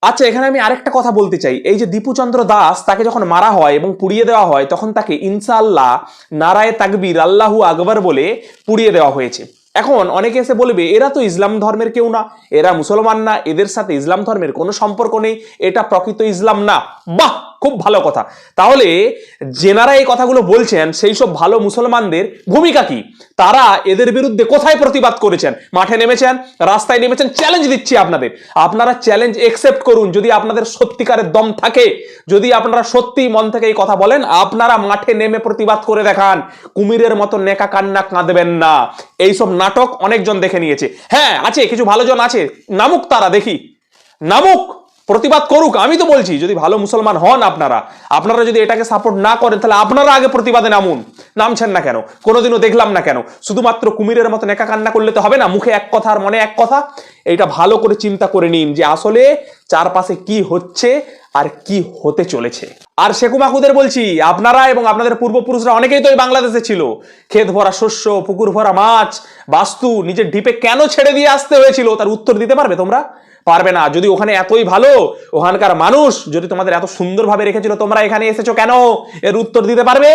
আচ্ছা, এখানে আমি আরেকটা কথা বলতে চাই। এই যে দীপুচন্দ্র দাস, তাকে যখন মারা হয় এবং পুড়িয়ে দেওয়া হয়, তখন তাকে ইনশাআল্লাহ, নারায়ে তাকবীর, আল্লাহু আকবার বলে পুড়িয়ে দেওয়া হয়েছে। এখন অনেকে এসে বলবে এরা তো ইসলাম ধর্মের কেউ না, এরা মুসলমান না, এদের সাথে ইসলাম ধর্মের কোনো সম্পর্ক নেই, এটা প্রকৃত ইসলাম না। বাহ, খুব ভালো কথা। তাহলে যেনারা এই কথাগুলো বলছেন সেই সব ভালো মুসলমানদের ভূমিকা কি? তারা এদের বিরুদ্ধে কোথায় প্রতিবাদ করেছেন? মাঠে নেমেছেন, রাস্তায় নেমেছেন? চ্যালেঞ্জ দিচ্ছি আপনাদের, আপনারা চ্যালেঞ্জ একসেপ্ট করুন। যদি আপনাদের সত্যিকারের দম থাকে, যদি আপনারা সত্যি মন থেকে এই কথা বলেন, আপনারা মাঠে নেমে প্রতিবাদ করে দেখান। কুমিরের মতো নেকা কান্না কাঁদবেন না। এইসব নাটক অনেকজন দেখে নিয়েছে। হ্যাঁ আছে, কিছু ভালো জন আছে, নামুক, তারা দেখি নামুক, প্রতিবাদ করুক। আমি তো বলছি যদি ভালো মুসলমান হন আপনারা, আপনারা যদি এটাকে সাপোর্ট না করেন, তাহলে আপনারা আগে প্রতিবাদে নামুন। নামছেন না কেন? কোনোদিনও দেখলাম না কেন? শুধুমাত্র কুমিরের মতো নেকা কান্না করলে তো হবে না, মুখে এক কথা আর মনে এক কথা। এইটা ভালো করে চিন্তা করে নিন যে আসলে চারপাশে কি হচ্ছে আর কি হতে চলেছে। আর শেকুমাকুদের বলছি, আপনারা এবং আপনাদের পূর্বপুরুষরা অনেকেই তো এই বাংলাদেশে ছিল। ক্ষেত ভরা শস্য, পুকুর ভরা মাছ, বাস্তু নিজের ঢিপে কেন ছেড়ে দিয়ে আসতে হয়েছিল, তার উত্তর দিতে পারবে তোমরা? পারবে না। যদি ওখানে এতই ভালো, ওখানকার মানুষ যদি তোমাদের এত সুন্দরভাবে রেখেছিল, তোমরা এখানে এসেছো কেন, এর উত্তর দিতে পারবে?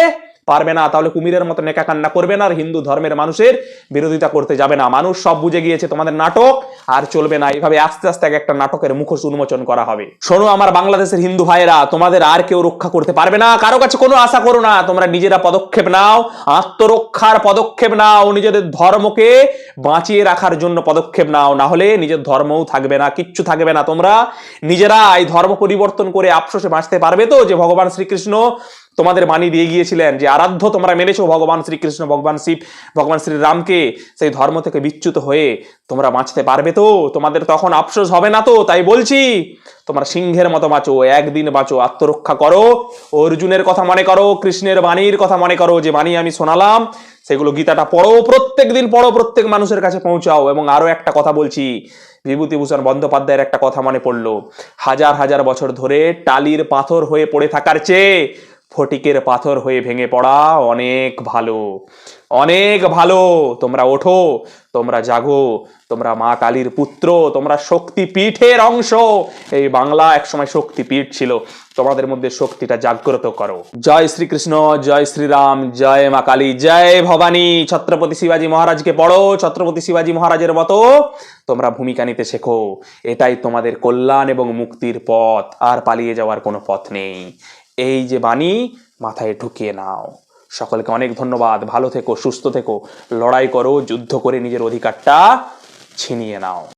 পারবে না। তাহলে কুমিরের মতো নেকা কান্না করবে না আর হিন্দু ধর্মের মানুষের বিরোধিতা করতে যাবে না। মানুষ সব বুঝে গিয়েছে, তোমাদের নাটক আর চলবে না। এইভাবে আস্তে আস্তে একটা নাটকের মুখোশ উন্মোচন করা হবে। শোনো আমার বাংলাদেশের হিন্দু ভাইরা, তোমাদের আর কেউ রক্ষা করতে পারবে না। কারো কাছে কোনো আশা করো না। তোমরা নিজেরা পদক্ষেপ নাও, আত্মরক্ষার পদক্ষেপ নাও, নিজেদের ধর্মকে বাঁচিয়ে রাখার জন্য পদক্ষেপ নাও। না হলে নিজের ধর্মও থাকবে না, কিচ্ছু থাকবে না। তোমরা নিজেরা এই ধর্ম পরিবর্তন করে আফসোসে বাঁচতে পারবে তো? যে ভগবান শ্রীকৃষ্ণ তোমাদের বাণী দিয়ে গিয়েছিলেন, যে আরাধ্য তোমরা মেনেছো ভগবান শ্রীকৃষ্ণ, ভগবান শিব, ভগবান শ্রীরামকে, সেই ধর্ম থেকে বিচ্যুত হয়ে তোমরা বাঁচতে পারবে তো? তোমাদের তখন আফসোস হবে না তো? তাই বলছি, তোমরা সিংহের মতো বাঁচো, একদিন বাঁচো, আত্মরক্ষা করো। অর্জুনের কথা মনে করো, কৃষ্ণের বাণীর কথা মনে করো, যে বাণী আমি শোনালাম সেগুলো, গীতাটা পড়ো, প্রত্যেক দিন পড়ো, প্রত্যেক মানুষের কাছে পৌঁছাও। এবং আরো একটা কথা বলছি, বিভূতিভূষণ বন্দ্যোপাধ্যায়ের একটা কথা মনে পড়লো, হাজার হাজার বছর ধরে টালির পাথর হয়ে পড়ে থাকার চেয়ে ফটিকের পাথর হয়ে ভেঙে পড়া অনেক ভালো, অনেক ভালো। তোমরা ওঠো, তোমরা জাগো, তোমরা মা কালীর পুত্র, তোমরা শক্তিপীঠের অংশ। এই বাংলা একসময় শক্তিপীঠ ছিল, তোমাদের মধ্যে শক্তিটা জাগ্রত করো। জয় শ্রীকৃষ্ণ, জয় শ্রীরাম, জয় মা কালী, জয় ভবানী। ছত্রপতি শিবাজী মহারাজকে পড়ো, ছত্রপতি শিবাজী মহারাজের মতো তোমরা ভূমিকা নিতে শেখো। এটাই তোমাদের কল্যাণ এবং মুক্তির পথ, আর পালিয়ে যাওয়ার কোনো পথ নেই। এই যে বাণী মাথায় ঢুকিয়ে নাও। সকলকে অনেক ধন্যবাদ। ভালো থেকো, সুস্থ থেকো, লড়াই করো, যুদ্ধ করে নিজের অধিকারটা ছিনিয়ে নাও।